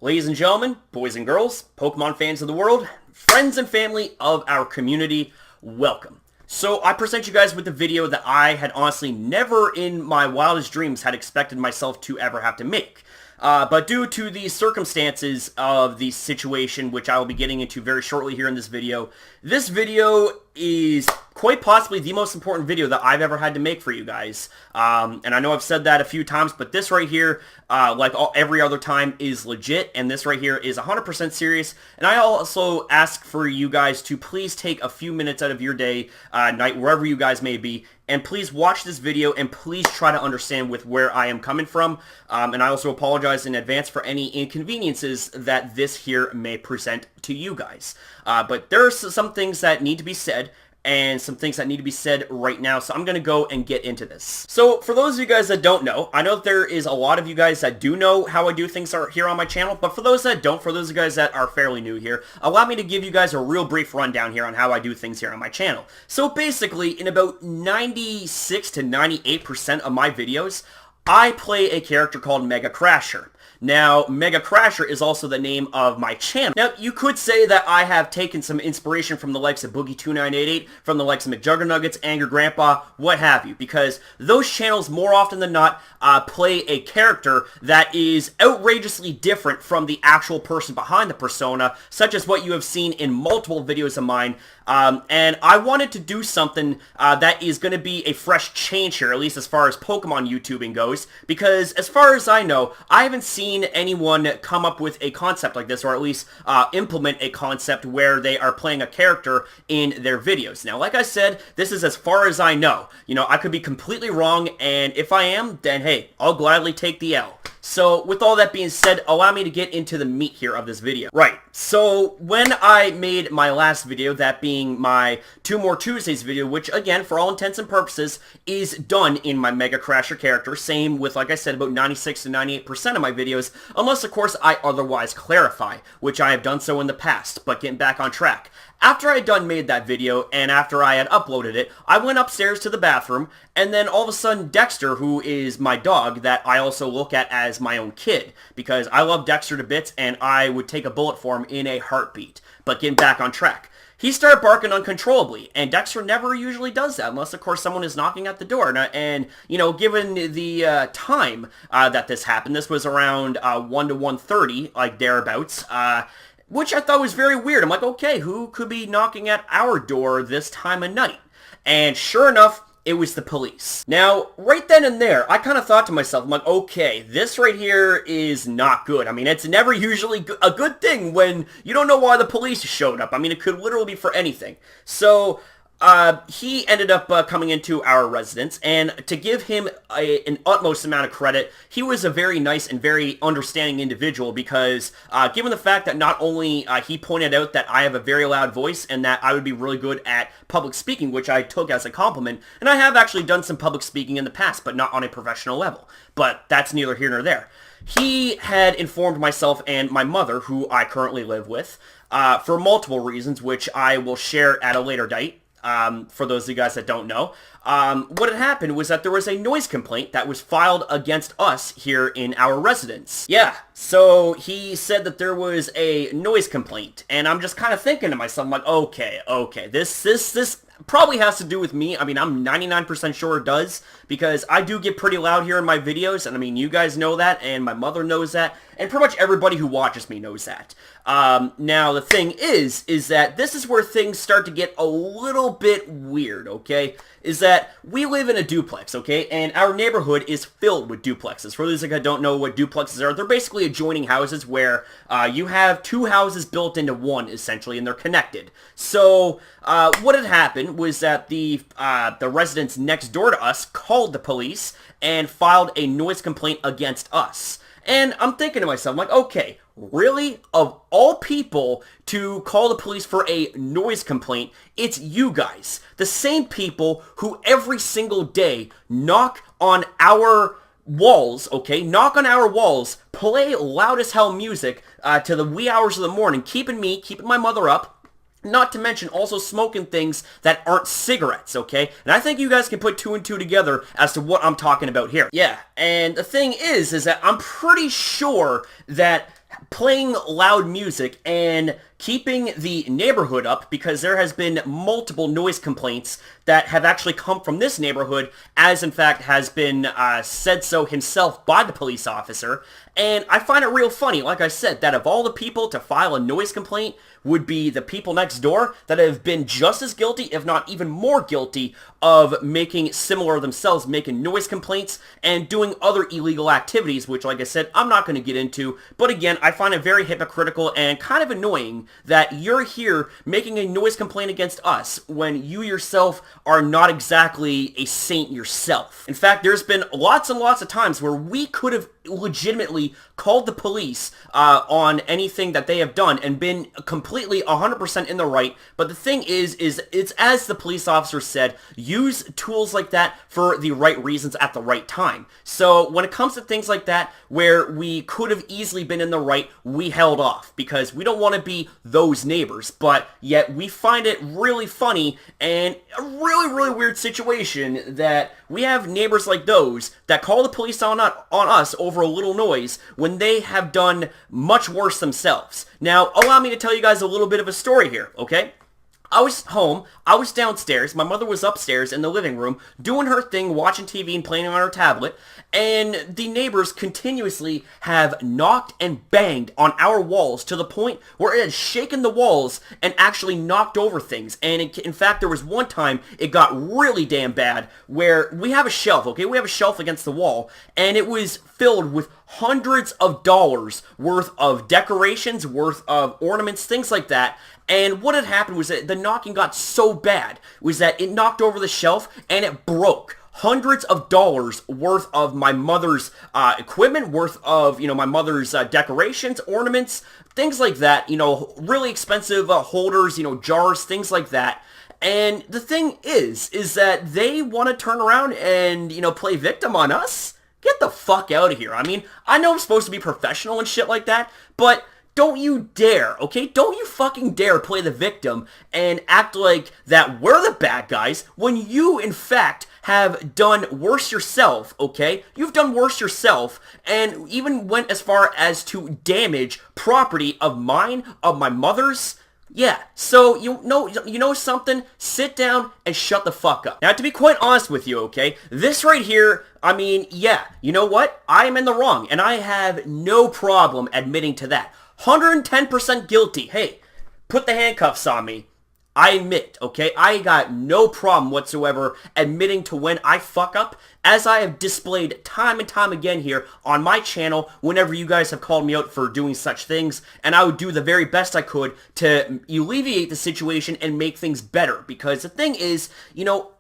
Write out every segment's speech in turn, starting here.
Ladies and gentlemen, boys and girls, Pokemon fans of the world, friends and family of our community, welcome. So I present you guys with a video that I had honestly never in my wildest dreams had expected myself to ever have to make. But due to the circumstances of the situation, which I will be getting into very shortly here in this video is quite possibly the most important video that I've ever had to make for you guys. And I know I've said that a few times, but this right here, like every other time, is legit, and this right here is 100% serious. And I also ask for you guys to please take a few minutes out of your day, night, wherever you guys may be, and please watch this video and please try to understand with where I am coming from. And I also apologize in advance for any inconveniences that this here may present to you guys. But there are some things that need to be said, and some things that need to be said right now, so I'm going to go and get into this. So, for those of you guys that don't know, I know that there is a lot of you guys that do know how I do things here on my channel, but for those that don't, for those of you guys that are fairly new here, allow me to give you guys a real brief rundown here on how I do things here on my channel. So basically, in about 96 to 98% of my videos, I play a character called Mega Crasher. Now, Mega Crasher is also the name of my channel. Now, you could say that I have taken some inspiration from the likes of Boogie2988, from the likes of McJuggernuggets, Angry Grandpa, what have you, because those channels, more often than not, play a character that is outrageously different from the actual person behind the persona, such as what you have seen in multiple videos of mine. And I wanted to do something that is going to be a fresh change here, at least as far as Pokemon YouTubing goes, because as far as I know, I haven't seen anyone come up with a concept like this, or at least implement a concept where they are playing a character in their videos. Now, like I said, this is as far as I know. You know, I could be completely wrong, and if I am, then hey, I'll gladly take the L. So, with all that being said, allow me to get into the meat here of this video. Right, so when I made my last video, that being my Two More Tuesdays video, which again, for all intents and purposes, is done in my Mega Crasher character, same with, like I said, about 96 to 98% of my videos, unless of course I otherwise clarify, which I have done so in the past, but getting back on track. After I had done made that video, and after I had uploaded it, I went upstairs to the bathroom, and then all of a sudden Dexter, who is my dog that I also look at as my own kid, because I love Dexter to bits, and I would take a bullet for him in a heartbeat. But getting back on track, he started barking uncontrollably, and Dexter never usually does that, unless, of course, someone is knocking at the door. And you know, given the time that this happened, this was around 1 to 1:30, like thereabouts, which I thought was very weird. I'm like, okay, who could be knocking at our door this time of night? And sure enough, it was the police. Now, right then and there, I kind of thought to myself, I'm like, okay, this right here is not good. I mean, it's never usually a good thing when you don't know why the police showed up. I mean, it could literally be for anything. So, he ended up coming into our residence, and to give him an utmost amount of credit, he was a very nice and very understanding individual, because given the fact that not only he pointed out that I have a very loud voice and that I would be really good at public speaking, which I took as a compliment, and I have actually done some public speaking in the past, but not on a professional level, but that's neither here nor there. He had informed myself and my mother, who I currently live with, for multiple reasons, which I will share at a later date. For those of you guys that don't know, what had happened was that there was a noise complaint that was filed against us here in our residence. Yeah, so he said that there was a noise complaint, and I'm just kind of thinking to myself, I'm like, okay, this probably has to do with me. I mean, I'm 99% sure it does, because I do get pretty loud here in my videos, and I mean, you guys know that, and my mother knows that, and pretty much everybody who watches me knows that. Now, the thing is that this is where things start to get a little bit weird, okay? Is that we live in a duplex, okay? And our neighborhood is filled with duplexes. For those that don't know what duplexes are, they're basically adjoining houses where you have two houses built into one, essentially, and they're connected. So, what had happened was that the residents next door to us called the police and filed a noise complaint against us. And I'm thinking to myself, I'm like, okay, really? Of all people to call the police for a noise complaint, it's you guys. The same people who every single day knock on our walls, okay? Knock on our walls, play loud as hell music to the wee hours of the morning, keeping my mother up. Not to mention also smoking things that aren't cigarettes, okay? And I think you guys can put two and two together as to what I'm talking about here. Yeah, and the thing is that I'm pretty sure that playing loud music and keeping the neighborhood up, because there has been multiple noise complaints that have actually come from this neighborhood, as in fact has been said so himself by the police officer. And I find it real funny, like I said, that of all the people to file a noise complaint would be the people next door that have been just as guilty, if not even more guilty, of making similar themselves, making noise complaints and doing other illegal activities, which, like I said, I'm not going to get into. But again, I find it very hypocritical and kind of annoying that you're here making a noise complaint against us when you yourself are not exactly a saint yourself. In fact, there's been lots and lots of times where we could have legitimately called the police on anything that they have done and been completely 100% in the right. But the thing is it's as the police officer said, use tools like that for the right reasons at the right time. So when it comes to things like that where we could have easily been in the right, we held off because we don't want to be those neighbors. But yet we find it really funny and a really weird situation that we have neighbors like those that call the police on us over a little noise when they have done much worse themselves. Now, allow me to tell you guys a little bit of a story here, okay? I was home, I was downstairs, my mother was upstairs in the living room doing her thing, watching TV and playing on her tablet, and the neighbors continuously have knocked and banged on our walls to the point where it had shaken the walls and actually knocked over things. And in fact, there was one time it got really damn bad where we have a shelf, okay? We have a shelf against the wall, and it was filled with hundreds of dollars worth of decorations, worth of ornaments, things like that. And what had happened was that the knocking got so bad was that it knocked over the shelf and it broke hundreds of dollars worth of my mother's equipment, worth of, my mother's decorations, ornaments, things like that, really expensive holders, jars, things like that. And the thing is that they want to turn around and, play victim on us? Get the fuck out of here. I mean, I know I'm supposed to be professional and shit like that, but don't you dare, okay? Don't you fucking dare play the victim and act like that we're the bad guys when you, in fact, have done worse yourself, okay? You've done worse yourself and even went as far as to damage property of mine, of my mother's. Yeah, so you know something? Sit down and shut the fuck up. Now, to be quite honest with you, okay, this right here, I mean, yeah, you know what? I am in the wrong, and I have no problem admitting to that. 110% guilty. Hey, put the handcuffs on me. I admit, okay? I got no problem whatsoever admitting to when I fuck up, as I have displayed time and time again here on my channel whenever you guys have called me out for doing such things, and I would do the very best I could to alleviate the situation and make things better, because the thing is,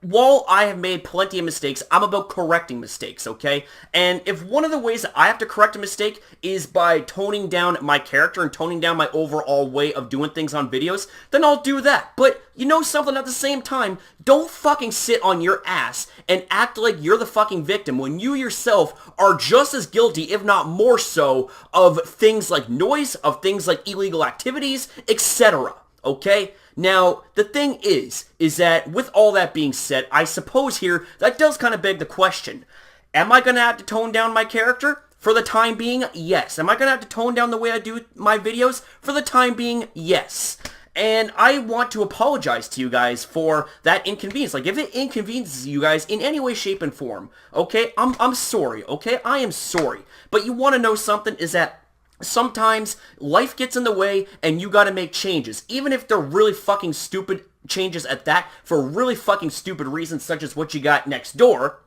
while I have made plenty of mistakes, I'm about correcting mistakes, okay? And if one of the ways that I have to correct a mistake is by toning down my character and toning down my overall way of doing things on videos, then I'll do that. But you know something, at the same time, don't fucking sit on your ass and act like you're the fucking victim when you yourself are just as guilty, if not more so, of things like noise, of things like illegal activities, etc. Okay? Now, the thing is that with all that being said, I suppose here, that does kind of beg the question. Am I going to have to tone down my character? For the time being, yes. Am I going to have to tone down the way I do my videos? For the time being, yes. And I want to apologize to you guys for that inconvenience. Like, if it inconveniences you guys in any way, shape, and form, okay, I'm sorry, okay? I am sorry. But you want to know something is that sometimes life gets in the way and you gotta make changes, even if they're really fucking stupid changes at that, for really fucking stupid reasons such as what you got next door.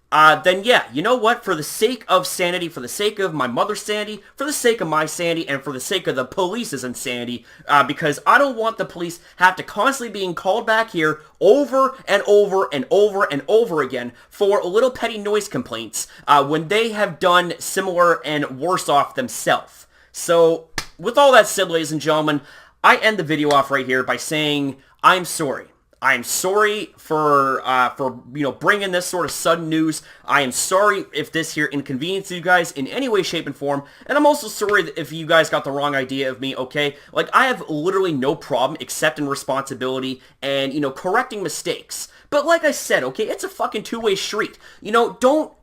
Then yeah, you know what? For the sake of sanity, for the sake of my mother's sanity, for the sake of my sanity, and for the sake of the police's insanity, because I don't want the police have to constantly being called back here over and over and over and over again for little petty noise complaints when they have done similar and worse off themselves. So, with all that said, ladies and gentlemen, I end the video off right here by saying I'm sorry. I'm sorry for bringing this sort of sudden news. I am sorry if this here inconvenienced you guys in any way, shape, and form, and I'm also sorry if you guys got the wrong idea of me, okay? Like, I have literally no problem accepting responsibility and, correcting mistakes. But like I said, okay, it's a fucking two-way street. Don't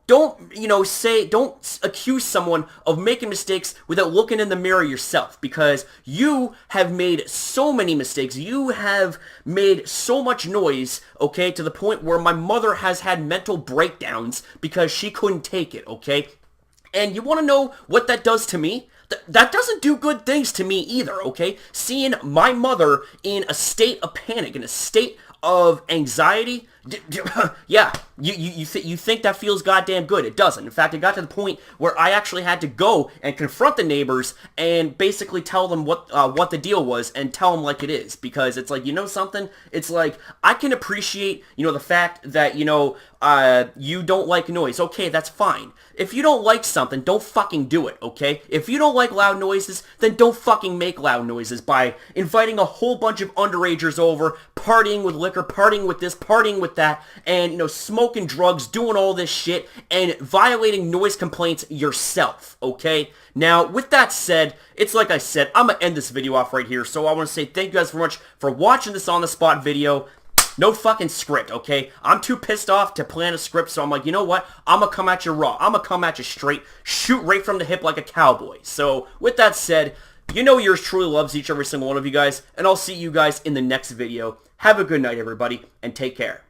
accuse someone of making mistakes without looking in the mirror yourself, because you have made so many mistakes. You have made so much noise, okay, to the point where my mother has had mental breakdowns because she couldn't take it, okay? And you want to know what that does to me? That doesn't do good things to me either, okay? Seeing my mother in a state of panic, in a state of anxiety, yeah, you think that feels goddamn good. It doesn't. In fact, it got to the point where I actually had to go and confront the neighbors and basically tell them what the deal was and tell them like it is, because it's like, something? It's like, I can appreciate, the fact that, you don't like noise. Okay, that's fine. If you don't like something, don't fucking do it, okay? If you don't like loud noises, then don't fucking make loud noises by inviting a whole bunch of underagers over, partying with liquor, partying with this, partying with that, and, smoking drugs, doing all this shit, and violating noise complaints yourself, okay? Now, with that said, it's like I said, I'm going to end this video off right here, so I want to say thank you guys very much for watching this on-the-spot video. No fucking script, okay? I'm too pissed off to plan a script, so I'm like, you know what? I'm gonna come at you raw. I'm gonna come at you straight, shoot right from the hip like a cowboy. So, with that said, yours truly loves each and every single one of you guys, and I'll see you guys in the next video. Have a good night, everybody, and take care.